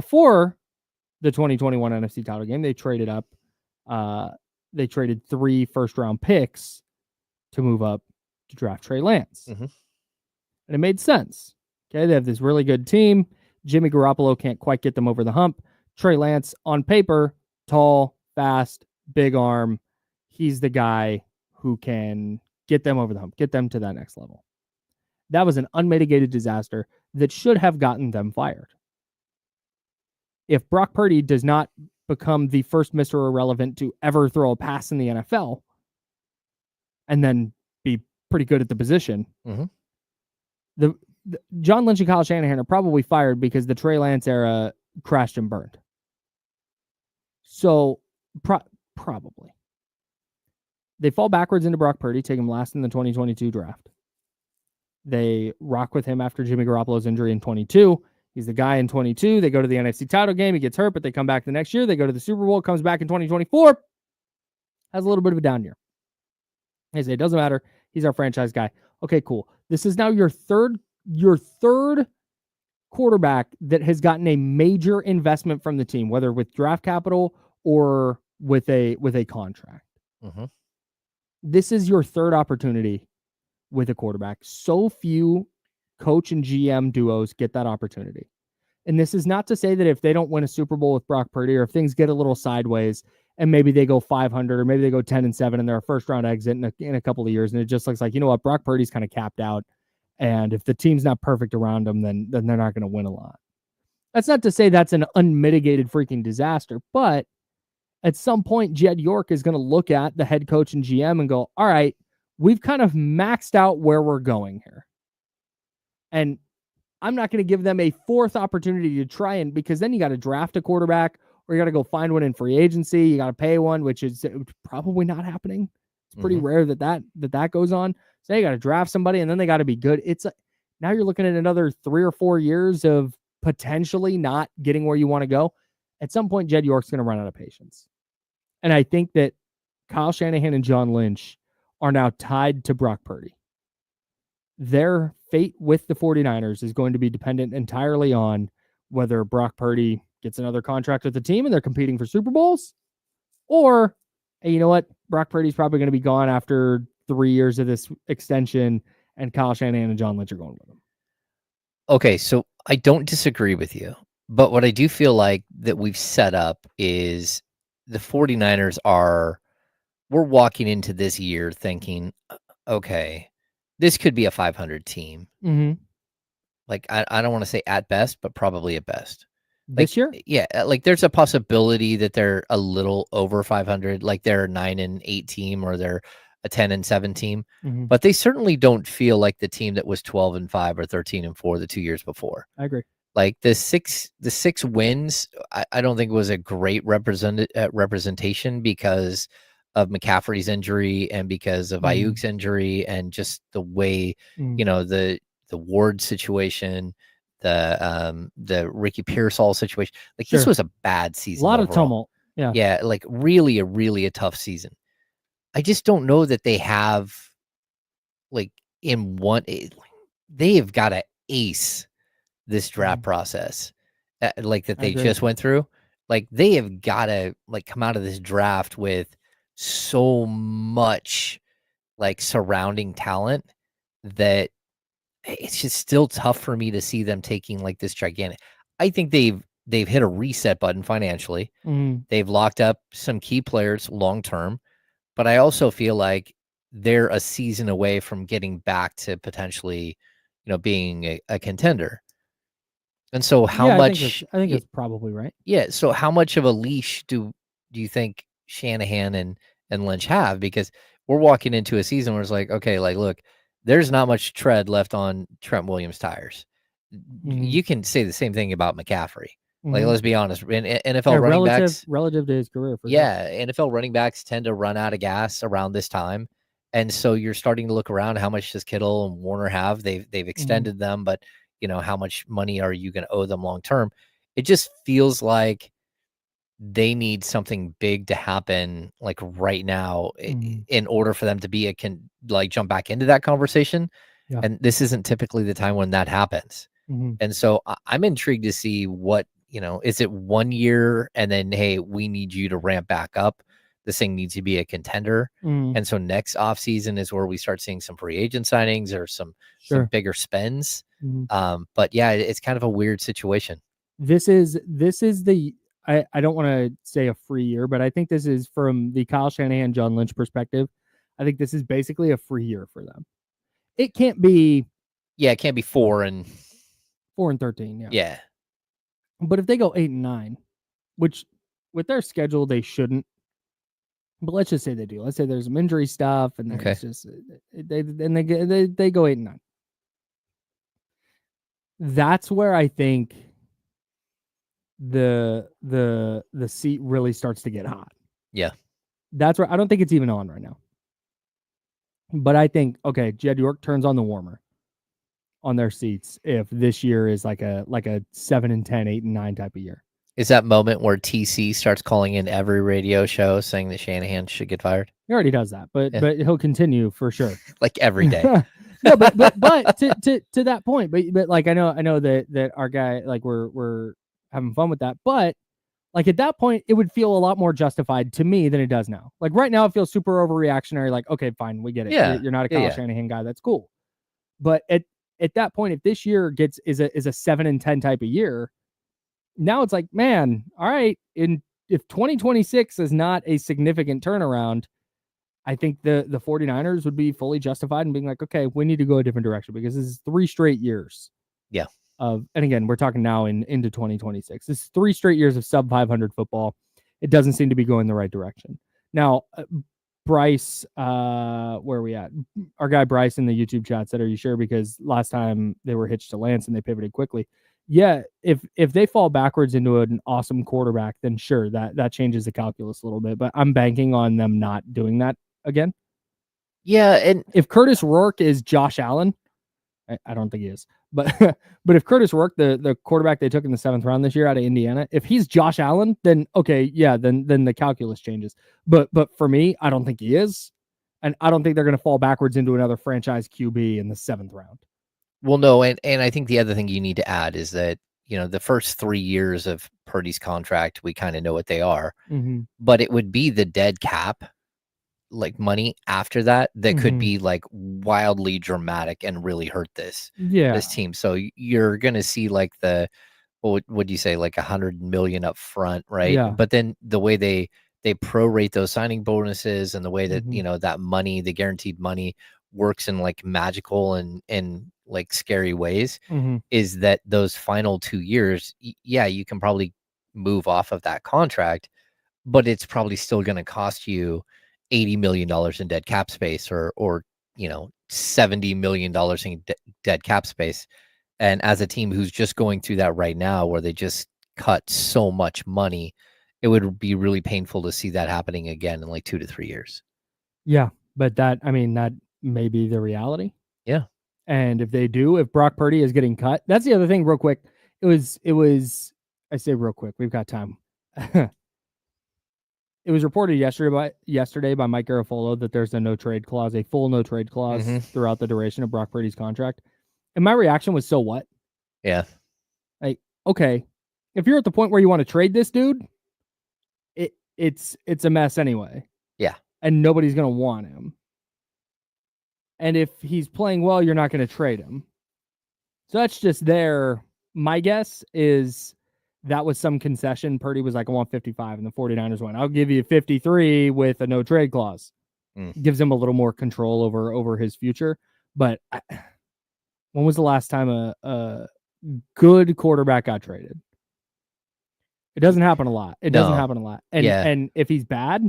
before the 2021 NFC title game, they traded up. They traded 3 first-round picks to move up to draft Trey Lance. Mm-hmm. And it made sense. Okay, they have this really good team. Jimmy Garoppolo can't quite get them over the hump. Trey Lance, on paper, tall, fast, big arm. He's the guy who can get them over the hump, get them to that next level. That was an unmitigated disaster that should have gotten them fired. If Brock Purdy does not become the first Mr. Irrelevant to ever throw a pass in the NFL and then be pretty good at the position, the John Lynch and Kyle Shanahan are probably fired because the Trey Lance era crashed and burned. So, probably. They fall backwards into Brock Purdy, take him last in the 2022 draft. They rock with him after Jimmy Garoppolo's injury in 22. He's the guy in 22. They go to the NFC title game. He gets hurt, but they come back the next year. They go to the Super Bowl, comes back in 2024. Has a little bit of a down year. They say, it doesn't matter. He's our franchise guy. Okay, cool. This is now your third quarterback that has gotten a major investment from the team, whether with draft capital or with a contract. This is your third opportunity with a quarterback. So few coach and GM duos get that opportunity. And this is not to say that if they don't win a Super Bowl with Brock Purdy, or if things get a little sideways and maybe they go 500 or maybe they go 10-7 and they're a first round exit in a couple of years, and it just looks like, you know what, Brock Purdy's kind of capped out. And if the team's not perfect around them, then they're not going to win a lot. That's not to say that's an unmitigated freaking disaster, but at some point, Jed York is going to look at the head coach and GM and go, all right, we've kind of maxed out where we're going here. And I'm not going to give them a fourth opportunity to try, and because then you got to draft a quarterback or you got to go find one in free agency. You got to pay one, which is probably not happening. It's pretty rare that goes on. So you got to draft somebody and then they got to be good. Now you're looking at another 3 or 4 years of potentially not getting where you want to go. At some point, Jed York's going to run out of patience. And I think that Kyle Shanahan and John Lynch are now tied to Brock Purdy. Their fate with the 49ers is going to be dependent entirely on whether Brock Purdy gets another contract with the team and they're competing for Super Bowls, or, hey, you know what? Brock Purdy's probably going to be gone after 3 years of this extension, and Kyle Shanahan and John Lynch are going with him. Okay, so I don't disagree with you, but what I do feel like that we've set up is the 49ers we're walking into this year thinking, okay, this could be a 500 team. Like, I don't want to say at best, but probably at best. This year? Yeah, like there's a possibility that they're a little over 500, like they're a 9-8 team or they're a 10-7 team, but they certainly don't feel like the team that was 12-5 or 13-4 the 2 years before. I agree. Like the six wins, I don't think was a great representation because of McCaffrey's injury and because of Ayuk's injury and just the way, the Ward situation, the Ricky Pearsall situation. Like this was a bad season. A lot overall. of tumult. Yeah. Yeah. Like really a tough season. I just don't know that they have they have got to ace this draft process that they just went through. Like they have got to come out of this draft with so much surrounding talent that it's just still tough for me to see them taking this gigantic. I think they've hit a reset button financially. They've locked up some key players long term, but I also feel like they're a season away from getting back to potentially, being a contender. And so how much I think it's probably right. Yeah. So how much of a leash do you think Shanahan and Lynch have? Because we're walking into a season where it's okay, look, there's not much tread left on Trent Williams' tires. You can say the same thing about McCaffrey. Let's be honest. In NFL running backs, relative to his career. NFL running backs tend to run out of gas around this time, and so you're starting to look around. How much does Kittle and Warner have? They've extended them, but how much money are you going to owe them long term? It just feels like they need something big to happen right now in order for them to be jump back into that conversation. Yeah. And this isn't typically the time when that happens. And so I'm intrigued to see what is it 1 year and then, hey, we need you to ramp back up? This thing needs to be a contender. And so next offseason is where we start seeing some free agent signings or some bigger spends. But yeah, it's kind of a weird situation. This is the I don't want to say a free year, but I think this is from the Kyle Shanahan, John Lynch perspective. I think this is basically a free year for them. It can't be. Yeah, it can't be 4 and 13. Yeah. Yeah. But if they go 8-9, which with their schedule they shouldn't. But let's just say they do. Let's say there's some injury stuff, and there's just they go 8-9. That's where I think the seat really starts to get hot. Yeah. That's where I don't think it's even on right now. But I think, okay, Jed York turns on the warmer on their seats if this year is like a 7-10, 8-9 type of year. Is that moment where TC starts calling in every radio show saying that Shanahan should get fired? He already does that, but he'll continue for sure. Like every day. No, but to that point, but like I know that our guy, like we're having fun with that, but like at that point it would feel a lot more justified to me than it does now. Like right now it feels super overreactionary. Like, okay, fine, we get it. Yeah, you're not a Kyle Shanahan guy. That's cool. But at that point, if this year is a 7-10 type of year, now it's like, man, all right. If 2026 is not a significant turnaround, I think the 49ers would be fully justified in being like, okay, we need to go a different direction because this is 3 straight years. Yeah. And again, we're talking now into 2026. This is 3 straight years of sub 500 football. It doesn't seem to be going the right direction. Now, Bryce, where are we at? Our guy Bryce in the YouTube chat said, "Are you sure?" Because last time they were hitched to Lance and they pivoted quickly. Yeah, if they fall backwards into an awesome quarterback, then sure, that changes the calculus a little bit. But I'm banking on them not doing that again. Yeah, and if Curtis Rourke is Josh Allen, I don't think he is, but if Curtis Rourke, the quarterback they took in the 7th round this year out of Indiana, if he's Josh Allen, then okay, yeah, then the calculus changes. But for me, I don't think he is, and I don't think they're going to fall backwards into another franchise QB in the 7th round. Well, no, and I think the other thing you need to add is that, the first 3 years of Purdy's contract, we kind of know what they are, but it would be the dead cap, like money after that could be like wildly dramatic and really hurt this team. So you're going to see like what would you say, like $100 million up front, right? Yeah. But then the way they prorate those signing bonuses and the way that, that money, the guaranteed money works in like magical and like scary ways is that those final 2 years, you can probably move off of that contract, but it's probably still going to cost you $80 million in dead cap space or $70 million in dead cap space. And as a team who's just going through that right now, where they just cut so much money, it would be really painful to see that happening again in like 2 to 3 years. Yeah, but that may be the reality. Yeah. And if they do, if Brock Purdy is getting cut, that's the other thing real quick. It was, I say real quick, we've got time. It was reported yesterday by Mike Garafolo that there's a no trade clause, a full no trade clause throughout the duration of Brock Purdy's contract. And my reaction was, so what? Yeah. Like, okay, if you're at the point where you want to trade this dude, it's a mess anyway. Yeah. And nobody's going to want him. And if he's playing well, you're not going to trade him. So that's just there. My guess is that was some concession. Purdy was like, I want 55. And the 49ers went, I'll give you 53 with a no trade clause. Gives him a little more control over his future. But when was the last time a good quarterback got traded? It doesn't happen a lot. And if he's bad,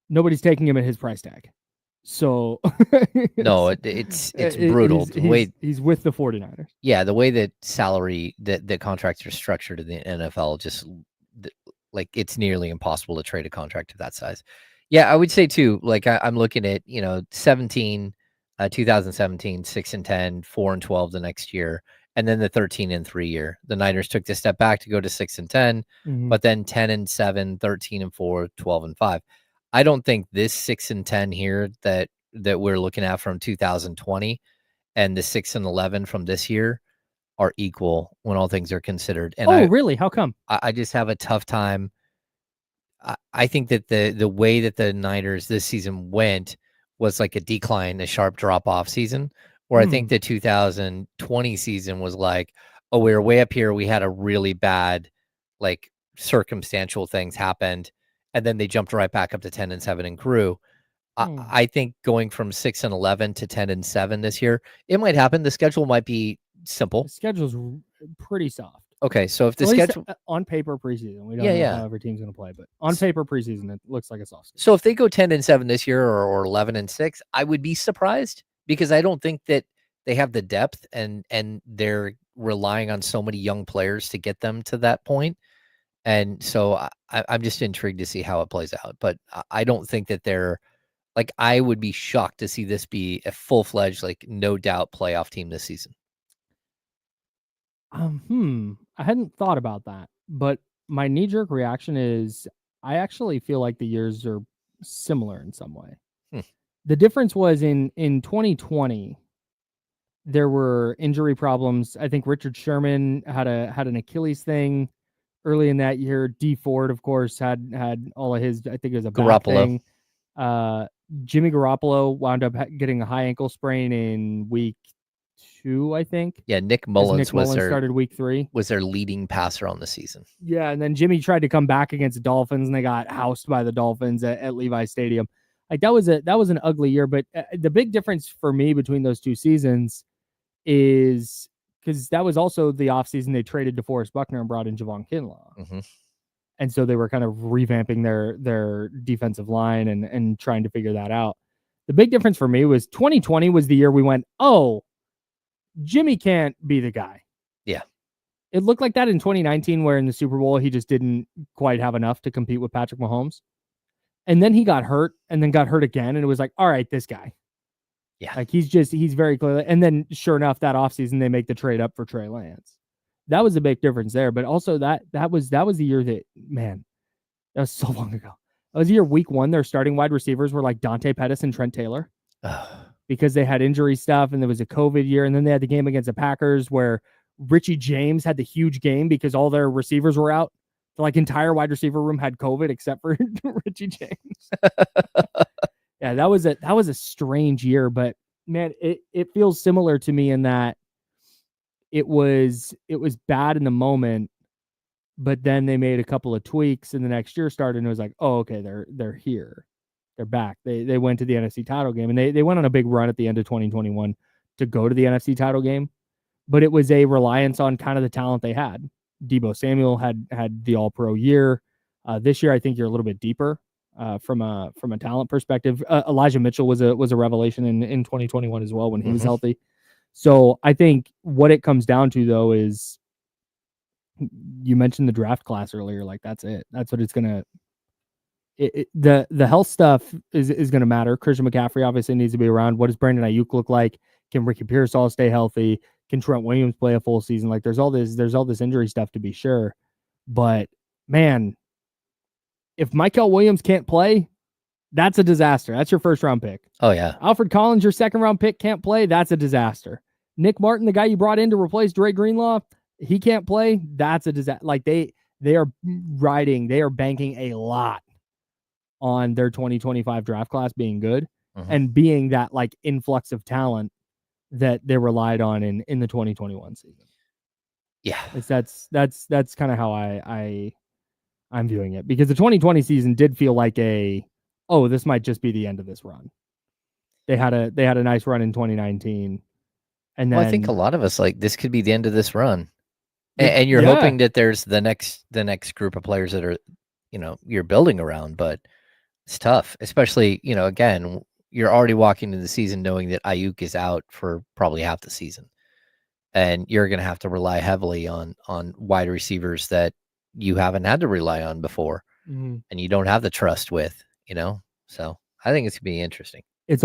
nobody's taking him at his price tag. So no, it's brutal. He's with the 49ers. Yeah, the way that salary that contracts are structured in the NFL, just like it's nearly impossible to trade a contract of that size. Yeah, I would say too. Like I'm looking at 2017, 6-10, 4-12 the next year, and then the 13-3 year. The Niners took the step back to go to 6-10, but then 10-7, 13-4, 12-5. I don't think this 6-10 here that we're looking at from 2020 and the 6-11 from this year, are equal when all things are considered. And really? How come? I just have a tough time. I think that the way that the Niners this season went was like a decline, a sharp drop off season, where I think the 2020 season was like, oh, we were way up here. We had a really bad, like, circumstantial things happened, and then they jumped right back up to 10-7 and grew. I think going from 6-11 to 10-7 this year, it might happen. The schedule might be simple. The schedule's pretty soft. Okay, so if the schedule on paper preseason, we don't know how every team's going to play, but on paper preseason, it looks like a soft schedule. So if they go 10-7 this year or 11-6, I would be surprised, because I don't think that they have the depth and they're relying on so many young players to get them to that point. And so I'm just intrigued to see how it plays out. But I don't think that they're like, I would be shocked to see this be a full-fledged, like, no doubt playoff team this season. I hadn't thought about that, but my knee-jerk reaction is I actually feel like the years are similar in some way. The difference was in 2020, there were injury problems. I think Richard Sherman had an Achilles thing early in that year. D Ford, of course, had all of his, I think it was a back thing. Jimmy Garoppolo wound up getting a high ankle sprain in week 2, I think. Yeah, Nick Mullins started week 3. Was their leading passer on the season. Yeah, and then Jimmy tried to come back against the Dolphins, and they got housed by the Dolphins at Levi Stadium. Like, that was an ugly year. But the big difference for me between those two seasons is because that was also the offseason they traded DeForest Buckner and brought in Javon Kinlaw. And so they were kind of revamping their defensive line and trying to figure that out. The big difference for me was 2020 was the year we went, oh, Jimmy can't be the guy. Yeah. It looked like that in 2019, where in the Super Bowl, he just didn't quite have enough to compete with Patrick Mahomes. And then he got hurt and then got hurt again. And it was like, all right, this guy. Yeah. Like, he's very clearly. And then sure enough, that offseason, they make the trade up for Trey Lance. That was a big difference there. But also that was the year that, man, that was so long ago. That was the year week 1, their starting wide receivers were like Dante Pettis and Trent Taylor. Because they had injury stuff, and there was a COVID year. And then they had the game against the Packers where Richie James had the huge game because all their receivers were out. The entire wide receiver room had COVID except for Richie James. Yeah, that was a strange year, but man, it feels similar to me in that it was bad in the moment, but then they made a couple of tweaks and the next year started, and it was like, oh, okay, they're here. They're back. They went to the NFC title game, and they went on a big run at the end of 2021 to go to the NFC title game. But it was a reliance on kind of the talent they had. Deebo Samuel had the All-Pro year. This year, I think you're a little bit deeper from a talent perspective. Elijah Mitchell was a revelation in 2021 as well when he was healthy. So I think what it comes down to, though, is you mentioned the draft class earlier. Like, that's it. That's what it's gonna. The health stuff is going to matter. Christian McCaffrey obviously needs to be around. What does Brandon Ayuk look like? Can Ricky Pearsall stay healthy? Can Trent Williams play a full season? Like, there's all this injury stuff to be sure. But man, if Mykel Williams can't play, that's a disaster. That's your first round pick. Oh yeah. Alfred Collins, your second round pick, can't play. That's a disaster. Nick Martin, the guy you brought in to replace Dre Greenlaw, he can't play. That's a disaster. Like, they are banking a lot on their 2025 draft class being good and being that like influx of talent that they relied on in the 2021 season. Yeah. That's kind of how I'm viewing it, because the 2020 season did feel like this might just be the end of this run. They had a nice run in 2019. And then I think a lot of us, like, this could be the end of this run. And you're hoping that there's the next group of players that are, you're building around, but it's tough, especially, again, you're already walking into the season knowing that Ayuk is out for probably half the season, and you're going to have to rely heavily on wide receivers that you haven't had to rely on before, and you don't have the trust with, so I think it's going to be interesting. It's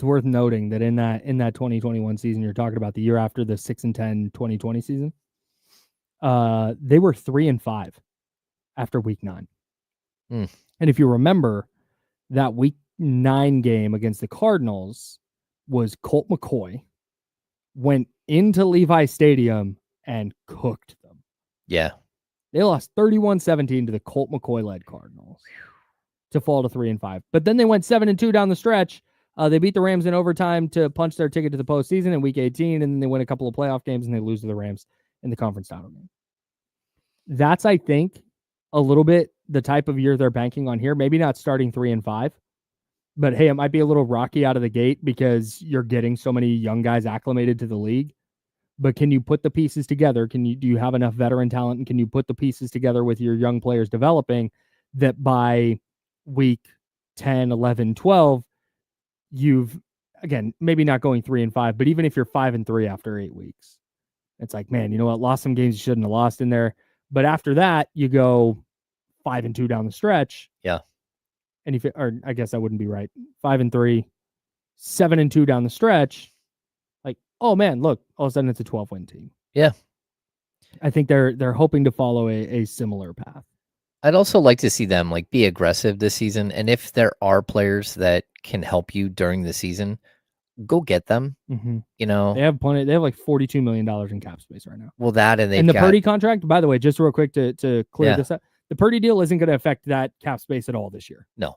worth noting that in that 2021 season, you're talking about the year after the 6-10 2020 season, they were 3-5 after week 9. And if you remember, that week 9 game against the Cardinals was Colt McCoy went into Levi Stadium and cooked them. Yeah. They lost 31-17 to the Colt McCoy-led Cardinals to fall to 3-5. But then they went 7-2 down the stretch. They beat the Rams in overtime to punch their ticket to the postseason in Week 18, and then they win a couple of playoff games and they lose to the Rams in the conference title game. That's, I think, a little bit the type of year they're banking on here. Maybe not starting 3-5, but hey, it might be a little rocky out of the gate because you're getting so many young guys acclimated to the league. But can you put the pieces together? Do you have enough veteran talent, and can you put the pieces together with your young players developing that by week 10, 11, 12, you've, again, maybe not going 3-5, but even if you're 5-3 after 8 weeks, it's like, man, you know what? Lost some games you shouldn't have lost in there. But after that, you go 5-2 down the stretch. Yeah. And or I guess that wouldn't be right. 5-3, 7-2 down the stretch. Like, oh man, look, all of a sudden it's a 12-win team. Yeah. I think they're hoping to follow a similar path. I'd also like to see them like be aggressive this season. And if there are players that can help you during the season, go get them. Mm-hmm. You know, they have plenty. They have like $42 million in cap space right now. Well, that and the Purdy contract, by the way, just real quick to clear this up, the Purdy deal isn't going to affect that cap space at all this year. No.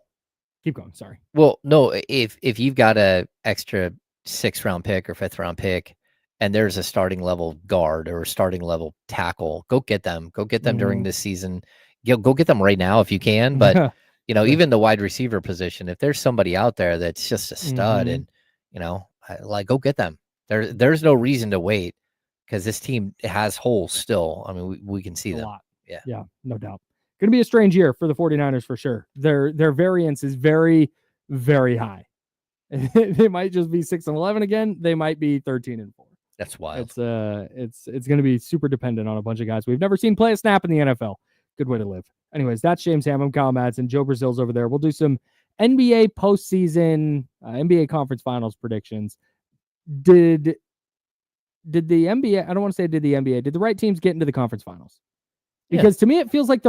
Keep going. Sorry. Well, no, if you've got a extra 6th-round pick or 5th-round pick, and there's a starting level guard or a starting level tackle, go get them. Go get them during this season. Go get them right now if you can. But you know, even the wide receiver position, if there's somebody out there that's just a stud, and you know, like go get them. There's no reason to wait because this team has holes still. I mean, we can see them. A lot. Yeah, no doubt. Going to be a strange year for the 49ers for sure. Their variance is very, very high. They might just be 6-11 again. They might be 13-4. That's wild. It's going to be super dependent on a bunch of guys we've never seen play a snap in the NFL. Good way to live. Anyways, that's James Ham. I'm Kyle Madsen. Joe Brazil's over there. We'll do some NBA postseason, NBA conference finals predictions. Did the NBA? I don't want to say did the NBA. Did the right teams get into the conference finals? Because to me, it feels like the